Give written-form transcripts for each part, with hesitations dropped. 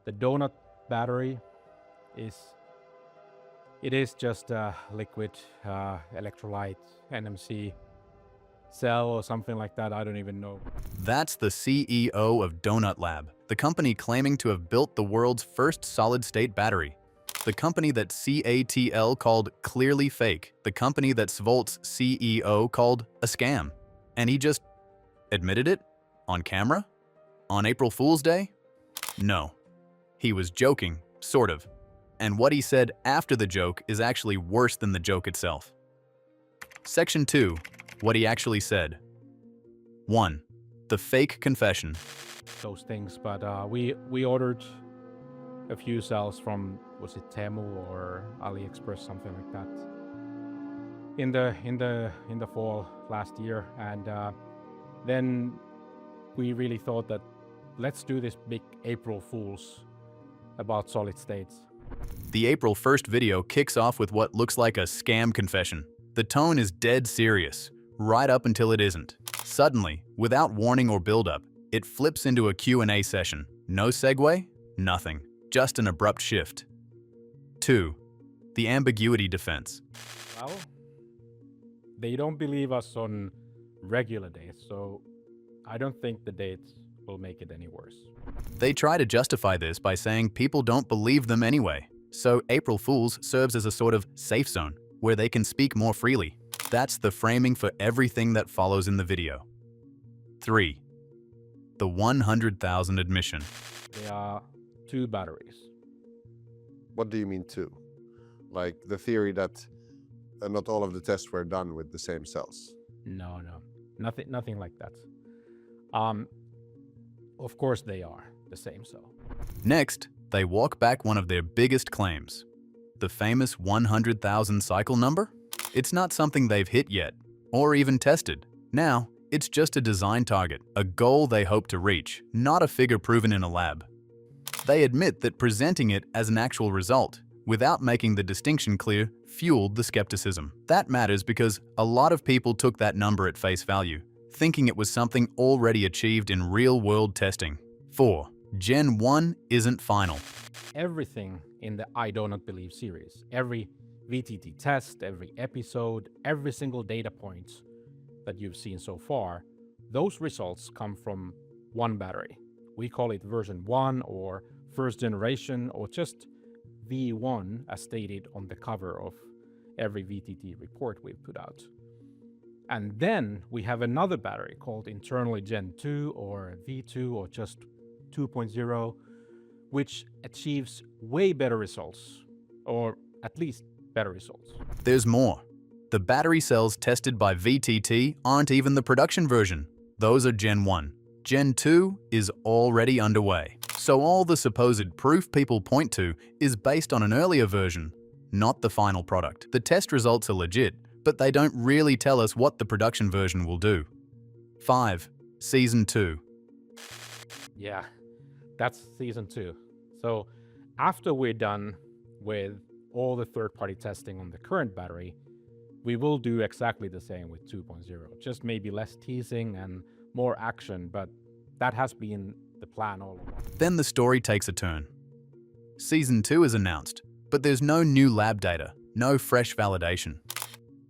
The donut battery is just a liquid electrolyte NMC cell or something like that. I don't even know. That's the CEO of Donut Lab, the company claiming to have built the world's first solid-state battery. The company that CATL called clearly fake, the company that Svolt's CEO called a scam. And he just admitted it? On camera? On April Fool's Day? No. He was joking, sort of. And what he said after the joke is actually worse than the joke itself. Section 2. What he actually said. 1. The fake confession. Those things, but we ordered a few cells from, was it Temu or AliExpress, something like that, in the fall last year, and then we really thought that let's do this big April Fools about solid states. The April 1st video kicks off with what looks like a scam confession. The tone is dead serious, right up until it isn't. Suddenly, without warning or build-up, it flips into a Q&A session. No segue, nothing. Just an abrupt shift. 2. The ambiguity defense. Well, they don't believe us on regular days, so I don't think the dates will make it any worse. They try to justify this by saying people don't believe them anyway. So April Fools serves as a sort of safe zone where they can speak more freely. That's the framing for everything that follows in the video. 3. The 100,000 admission. There are 2 batteries. What do you mean two? Like the theory that not all of the tests were done with the same cells? No, nothing like that. Of course they are the same cell. Next, they walk back one of their biggest claims. The famous 100,000 cycle number? It's not something they've hit yet, or even tested. Now, it's just a design target, a goal they hope to reach, not a figure proven in a lab. They admit that presenting it as an actual result, without making the distinction clear, fueled the skepticism. That matters because a lot of people took that number at face value, thinking it was something already achieved in real-world testing. 4. Gen 1 isn't final. Everything in the I Do Not Believe series, every VTT test, every episode, every single data point that you've seen so far, those results come from one battery. We call it version 1 or first generation or just V1 as stated on the cover of every VTT report we've put out. And then we have another battery called internally Gen 2 or V2 or just 2.0, which achieves way better results, or at least better results. There's more. The battery cells tested by VTT aren't even the production version. Those are Gen 1. Gen 2 is already underway. So all the supposed proof people point to is based on an earlier version, not the final product. The test results are legit, but they don't really tell us what the production version will do. 5. Season 2. Yeah, that's season 2. So after we're done with all the third-party testing on the current battery, we will do exactly the same with 2.0, just maybe less teasing and more action, but that has been the plan all along. Then the story takes a turn. Season 2 is announced, but there's no new lab data, no fresh validation.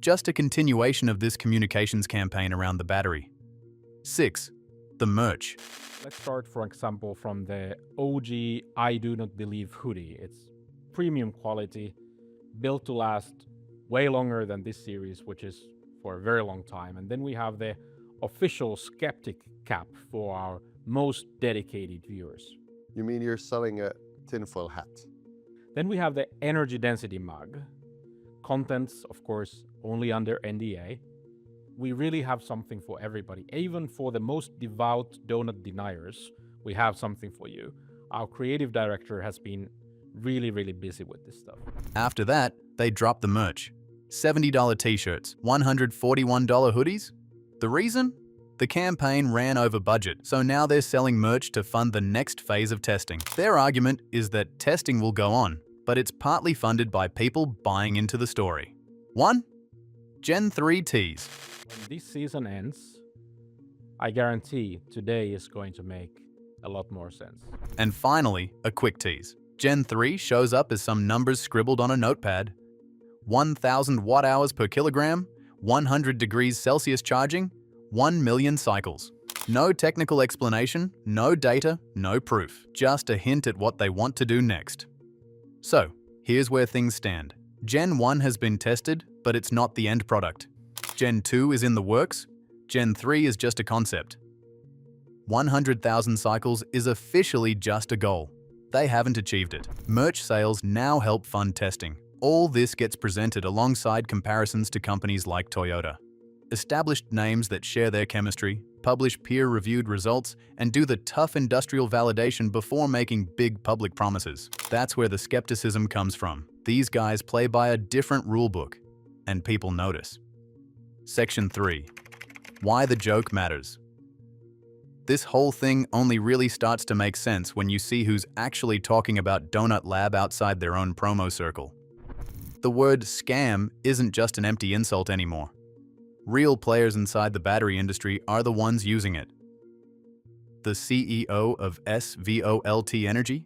Just a continuation of this communications campaign around the battery. 6. The merch. Let's start, for example, from the OG I Do Not Believe hoodie. It's premium quality, built to last way longer than this series, which is for a very long time. And then we have the official skeptic cap for our most dedicated viewers. You mean you're selling a tinfoil hat? Then we have the energy density mug. Contents, of course, only under NDA. We really have something for everybody. Even for the most devout donut deniers, we have something for you. Our creative director has been really busy with this stuff. After that, they dropped the merch. $70 t-shirts, $141 hoodies. The reason? The campaign ran over budget, so now they're selling merch to fund the next phase of testing. Their argument is that testing will go on, but it's partly funded by people buying into the story. 1. Gen 3 tees. When this season ends, I guarantee today is going to make a lot more sense. And finally, a quick tease. Gen 3 shows up as some numbers scribbled on a notepad. 1,000 watt-hours per kilogram, 100 degrees Celsius charging, 1 million cycles. No technical explanation, no data, no proof. Just a hint at what they want to do next. So, here's where things stand. Gen 1 has been tested, but it's not the end product. Gen 2 is in the works. Gen 3 is just a concept. 100,000 cycles is officially just a goal. They haven't achieved it. Merch sales now help fund testing. All this gets presented alongside comparisons to companies like Toyota. Established names that share their chemistry, publish peer-reviewed results, and do the tough industrial validation before making big public promises. That's where the skepticism comes from. These guys play by a different rulebook, and people notice. Section 3. Why the joke matters. This whole thing only really starts to make sense when you see who's actually talking about Donut Lab outside their own promo circle. The word scam isn't just an empty insult anymore. Real players inside the battery industry are the ones using it. The CEO of Svolt Energy?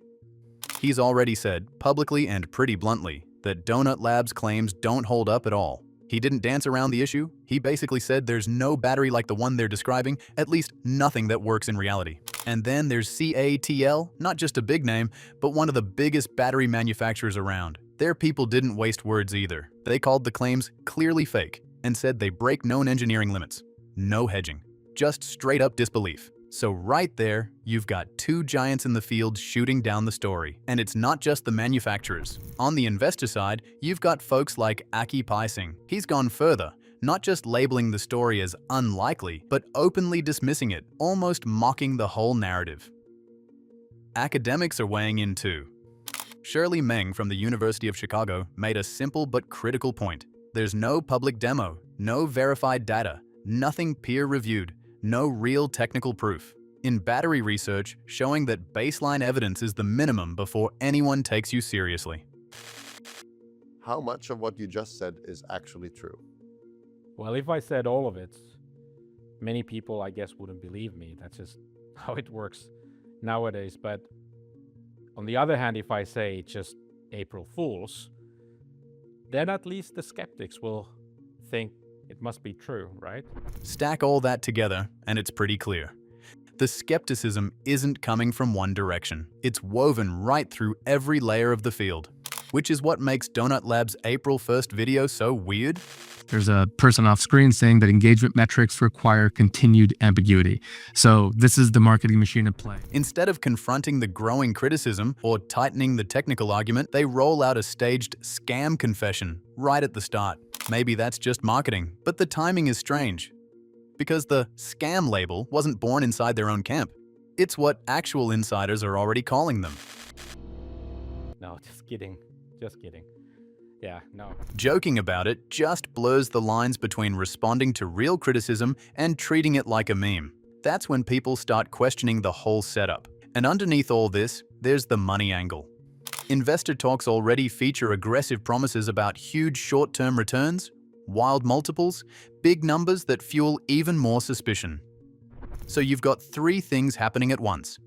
He's already said, publicly and pretty bluntly, that Donut Lab's claims don't hold up at all. He didn't dance around the issue. He basically said there's no battery like the one they're describing, at least nothing that works in reality. And then there's CATL, not just a big name, but one of the biggest battery manufacturers around. Their people didn't waste words either. They called the claims clearly fake and said they break known engineering limits. No hedging, just straight up disbelief. So right there, you've got two giants in the field shooting down the story. And it's not just the manufacturers. On the investor side, you've got folks like Aki Paising. He's gone further, not just labeling the story as unlikely, but openly dismissing it, almost mocking the whole narrative. Academics are weighing in too. Shirley Meng from the University of Chicago made a simple but critical point. There's no public demo, no verified data, nothing peer-reviewed, no real technical proof. In battery research, showing that baseline evidence is the minimum before anyone takes you seriously. How much of what you just said is actually true? Well, if I said all of it, many people, I guess, wouldn't believe me. That's just how it works nowadays. But on the other hand, if I say it's just April Fools, then at least the skeptics will think it must be true, right? Stack all that together, and it's pretty clear. The skepticism isn't coming from one direction. It's woven right through every layer of the field, which is what makes Donut Lab's April 1st video so weird. There's a person off screen saying that engagement metrics require continued ambiguity. So this is the marketing machine at play. Instead of confronting the growing criticism or tightening the technical argument, they roll out a staged scam confession right at the start. Maybe that's just marketing, but the timing is strange. Because the scam label wasn't born inside their own camp. It's what actual insiders are already calling them. No, just kidding. Just kidding. Yeah, no. Joking about it just blurs the lines between responding to real criticism and treating it like a meme. That's when people start questioning the whole setup. And underneath all this, there's the money angle. Investor talks already feature aggressive promises about huge short-term returns, wild multiples, big numbers that fuel even more suspicion. So you've got three things happening at once.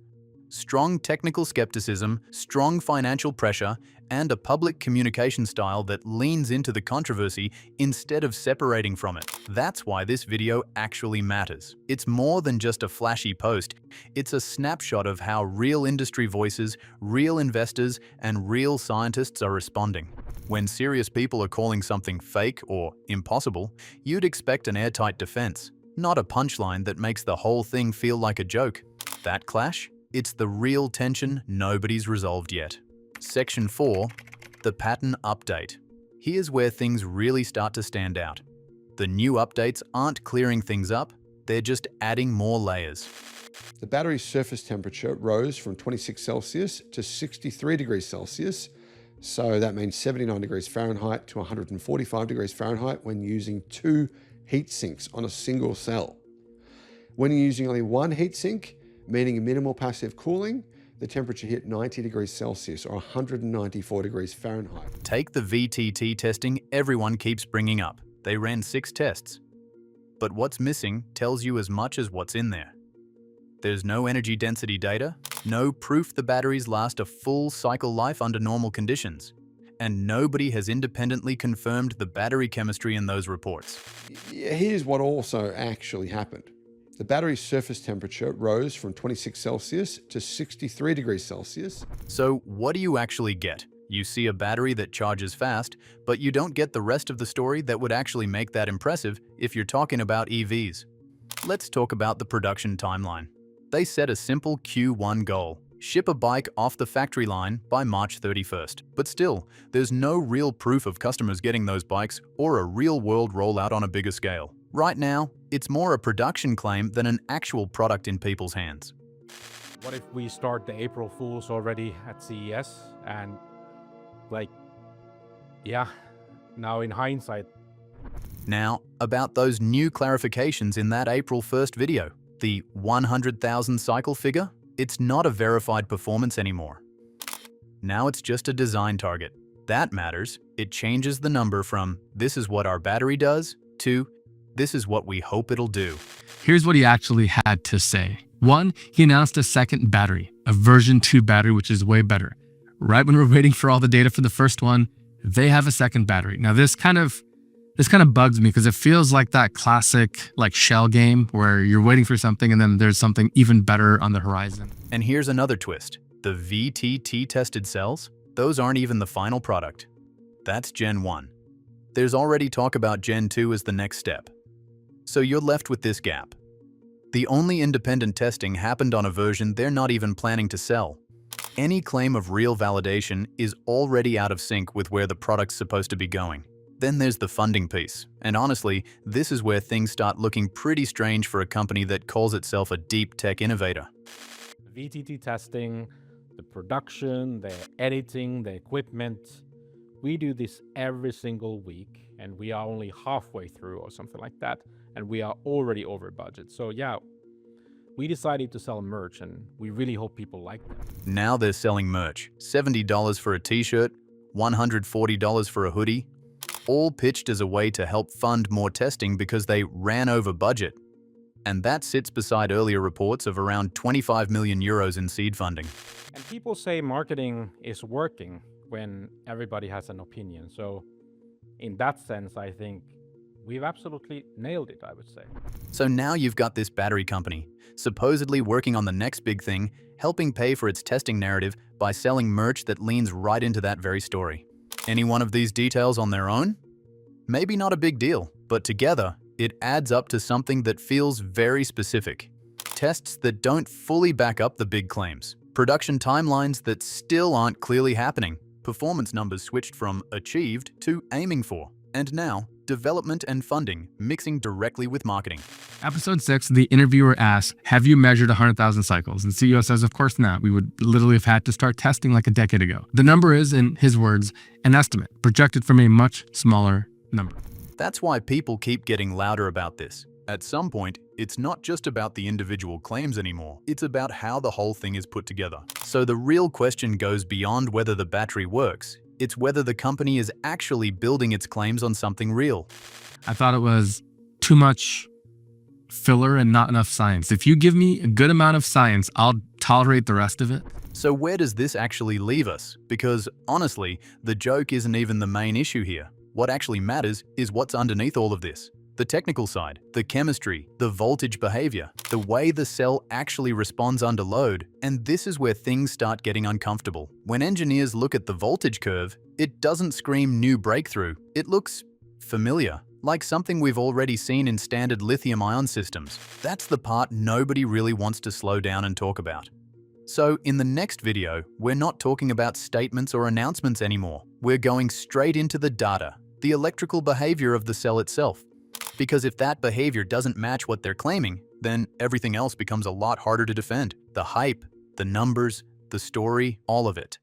Strong technical skepticism, strong financial pressure, and a public communication style that leans into the controversy instead of separating from it. That's why this video actually matters. It's more than just a flashy post. It's a snapshot of how real industry voices, real investors, and real scientists are responding. When serious people are calling something fake or impossible, you'd expect an airtight defense, not a punchline that makes the whole thing feel like a joke. That clash? It's the real tension nobody's resolved yet. Section 4, the pattern update. Here's where things really start to stand out. The new updates aren't clearing things up, they're just adding more layers. The battery's surface temperature rose from 26 Celsius to 63 degrees Celsius. So that means 79 degrees Fahrenheit to 145 degrees Fahrenheit when using two heat sinks on a single cell. When you're using only one heat sink, meaning minimal passive cooling, the temperature hit 90 degrees Celsius or 194 degrees Fahrenheit. Take the VTT testing everyone keeps bringing up. They ran 6 tests. But what's missing tells you as much as what's in there. There's no energy density data, no proof the batteries last a full cycle life under normal conditions. And nobody has independently confirmed the battery chemistry in those reports. Here's what also actually happened. The battery's surface temperature rose from 26 Celsius to 63 degrees Celsius. So what do you actually get? You see a battery that charges fast, but you don't get the rest of the story that would actually make that impressive if you're talking about EVs. Let's talk about the production timeline. They set a simple Q1 goal: ship a bike off the factory line by March 31st. But still, there's no real proof of customers getting those bikes or a real-world rollout on a bigger scale. Right now, it's more a production claim than an actual product in people's hands. What if we start the April Fools already at CES and now in hindsight. Now, about those new clarifications in that April 1st video. The 100,000 cycle figure? It's not a verified performance anymore. Now it's just a design target. That matters. It changes the number from "this is what our battery does" to "this is what we hope it'll do." Here's what he actually had to say. 1, he announced a second battery, a version 2 battery, which is way better. Right when we're waiting for all the data for the first one, they have a second battery. Now this kind of bugs me because it feels like that classic shell game where you're waiting for something and then there's something even better on the horizon. And here's another twist. The VTT tested cells, those aren't even the final product. That's Gen 1. There's already talk about Gen 2 as the next step. So you're left with this gap. The only independent testing happened on a version they're not even planning to sell. Any claim of real validation is already out of sync with where the product's supposed to be going. Then there's the funding piece, and honestly, this is where things start looking pretty strange for a company that calls itself a deep tech innovator. The VTT testing, the production, the editing, the equipment. We do this every single week, and we are only halfway through or something like that, and we are already over budget. So yeah, we decided to sell merch, and we really hope people like them. Now they're selling merch. $70 for a t-shirt, $140 for a hoodie, all pitched as a way to help fund more testing because they ran over budget. And that sits beside earlier reports of around 25 million euros in seed funding. And people say marketing is working when everybody has an opinion. So in that sense, I think we've absolutely nailed it, I would say. So now you've got this battery company, supposedly working on the next big thing, helping pay for its testing narrative by selling merch that leans right into that very story. Any one of these details on their own? Maybe not a big deal, but together, it adds up to something that feels very specific. Tests that don't fully back up the big claims. Production timelines that still aren't clearly happening. Performance numbers switched from achieved to aiming for. And now, development and funding mixing directly with marketing. Episode 6, the interviewer asks, have you measured 100,000 cycles? And CEO says, of course not. We would literally have had to start testing like a decade ago. The number is, in his words, an estimate, projected from a much smaller number. That's why people keep getting louder about this. At some point, it's not just about the individual claims anymore. It's about how the whole thing is put together. So the real question goes beyond whether the battery works. It's whether the company is actually building its claims on something real. I thought it was too much filler and not enough science. If you give me a good amount of science, I'll tolerate the rest of it. So where does this actually leave us? Because honestly, the joke isn't even the main issue here. What actually matters is what's underneath all of this. The technical side, the chemistry, the voltage behavior, the way the cell actually responds under load. And this is where things start getting uncomfortable. When engineers look at the voltage curve, it doesn't scream new breakthrough. It looks familiar, like something we've already seen in standard lithium-ion systems. That's the part nobody really wants to slow down and talk about. So in the next video, we're not talking about statements or announcements anymore. We're going straight into the data, the electrical behavior of the cell itself. Because if that behavior doesn't match what they're claiming, then everything else becomes a lot harder to defend. The hype, the numbers, the story, all of it.